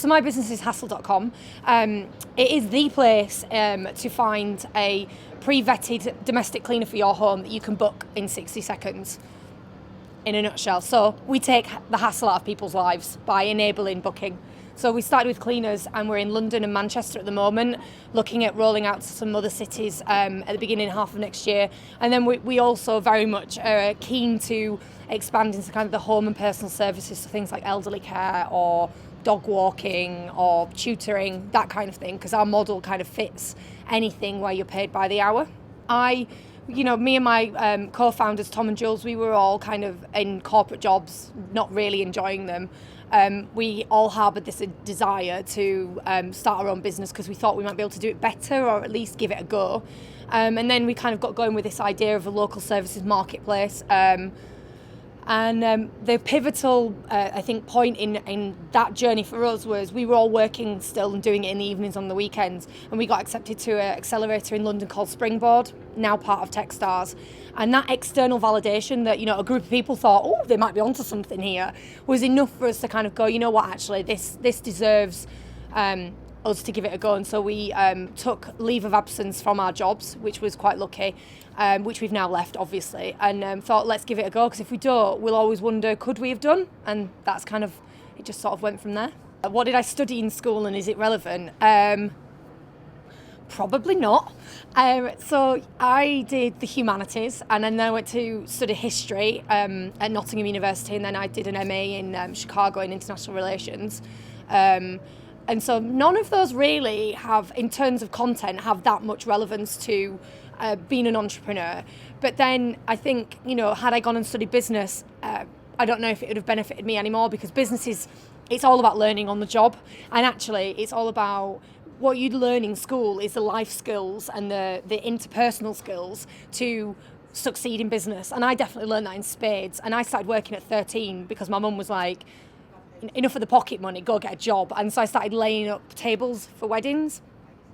So my business is hassle.com. It is the place to find a pre-vetted domestic cleaner for your home that you can book in 60 seconds, in a nutshell. So we take the hassle out of people's lives by enabling booking. So we started with cleaners and we're in London and Manchester at the moment, looking at rolling out to some other cities at the beginning half of next year. And then we also very much are keen to expand into kind of the home and personal services, so things like elderly care or dog walking or tutoring, that kind of thing, because our model kind of fits anything where you're paid by the hour. Me and my co-founders, Tom and Jules, we were all kind of in corporate jobs, not really enjoying them. We all harboured this desire to start our own business because we thought we might be able to do it better or at least give it a go. And then we kind of got going with this idea of a local services marketplace. And the pivotal, I think, point in that journey for us was we were all working still and doing it in the evenings on the weekends. And we got accepted to an accelerator in London called Springboard, now part of Techstars. And that external validation that, a group of people thought, oh, they might be onto something here, was enough for us to kind of go, you know what, actually, this deserves us to give it a go. And so we took leave of absence from our jobs, which was quite lucky, which we've now left, obviously, and thought, let's give it a go, because if we don't, we'll always wonder, could we have done? And that's kind of, it just sort of went from there. What did I study in school and is it relevant? Probably not. So I did the humanities and then I went to study history at Nottingham University, and then I did an MA in Chicago in international relations. And so none of those really have, in terms of content, have that much relevance to being an entrepreneur. But then I think, had I gone and studied business, I don't know if it would have benefited me anymore, because business it's all about learning on the job. And actually, it's all about what you'd learn in school is the life skills and the interpersonal skills to succeed in business. And I definitely learned that in spades. And I started working at 13 because my mum was like, enough of the pocket money, go get a job. And so I started laying up tables for weddings.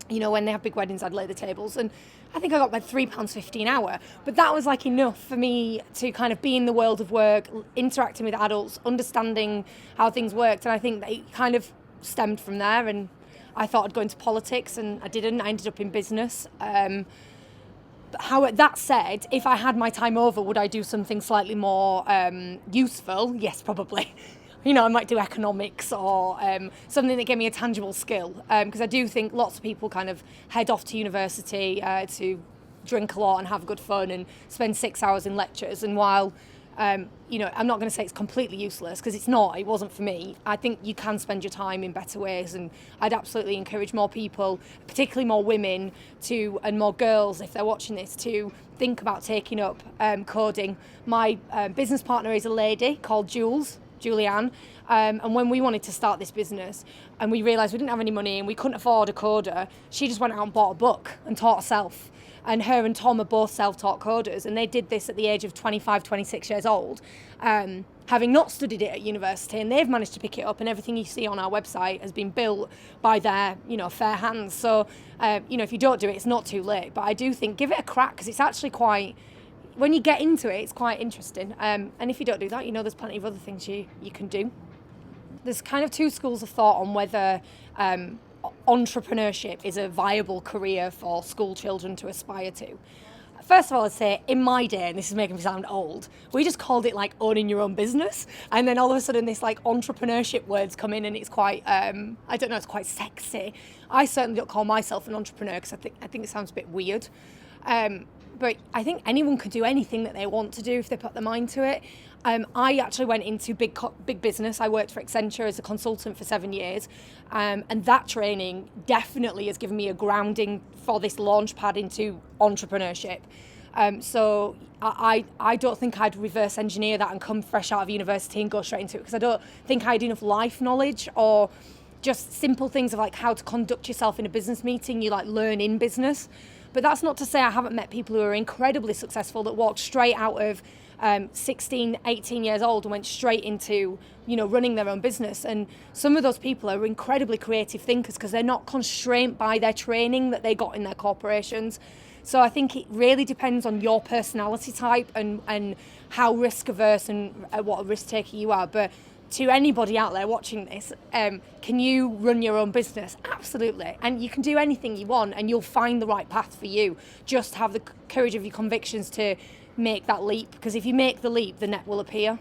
When they have big weddings, I'd lay the tables. And I think I got about £3.50 an hour. But that was like enough for me to kind of be in the world of work, interacting with adults, understanding how things worked. And I think that it kind of stemmed from there. And I thought I'd go into politics, and I didn't. I ended up in business. That said, if I had my time over, would I do something slightly more useful? Yes, probably. I might do economics or something that gave me a tangible skill. Because I do think lots of people kind of head off to university to drink a lot and have good fun and spend 6 hours in lectures. And while, I'm not going to say it's completely useless, because it's not, it wasn't for me. I think you can spend your time in better ways. And I'd absolutely encourage more people, particularly more women, and more girls, if they're watching this, to think about taking up coding. My business partner is a lady called Julianne, and when we wanted to start this business and we realised we didn't have any money and we couldn't afford a coder, she just went out and bought a book and taught herself. And her and Tom are both self-taught coders, and they did this at the age of 25, 26 years old, having not studied it at university, and they've managed to pick it up, and everything you see on our website has been built by their, fair hands. So, if you don't do it, it's not too late. But I do think, give it a crack, because it's actually quite, when you get into it, it's quite interesting. And if you don't do that, there's plenty of other things you can do. There's kind of two schools of thought on whether entrepreneurship is a viable career for school children to aspire to. First of all, I'd say, in my day, and this is making me sound old, we just called it like owning your own business. And then all of a sudden this like entrepreneurship words come in, and it's quite, it's quite sexy. I certainly don't call myself an entrepreneur, because I think it sounds a bit weird. But I think anyone can do anything that they want to do if they put their mind to it. I actually went into big business. I worked for Accenture as a consultant for 7 years. And that training definitely has given me a grounding for this launch pad into entrepreneurship. So I don't think I'd reverse engineer that and come fresh out of university and go straight into it, because I don't think I had enough life knowledge or just simple things of like how to conduct yourself in a business meeting. You like learn in business. But that's not to say I haven't met people who are incredibly successful that walked straight out of 16, 18 years old and went straight into, running their own business. And some of those people are incredibly creative thinkers because they're not constrained by their training that they got in their corporations. So I think it really depends on your personality type and how risk averse and what a risk taker you are. But to anybody out there watching this, can you run your own business? Absolutely. And you can do anything you want and you'll find the right path for you. Just have the courage of your convictions to make that leap, because if you make the leap, the net will appear.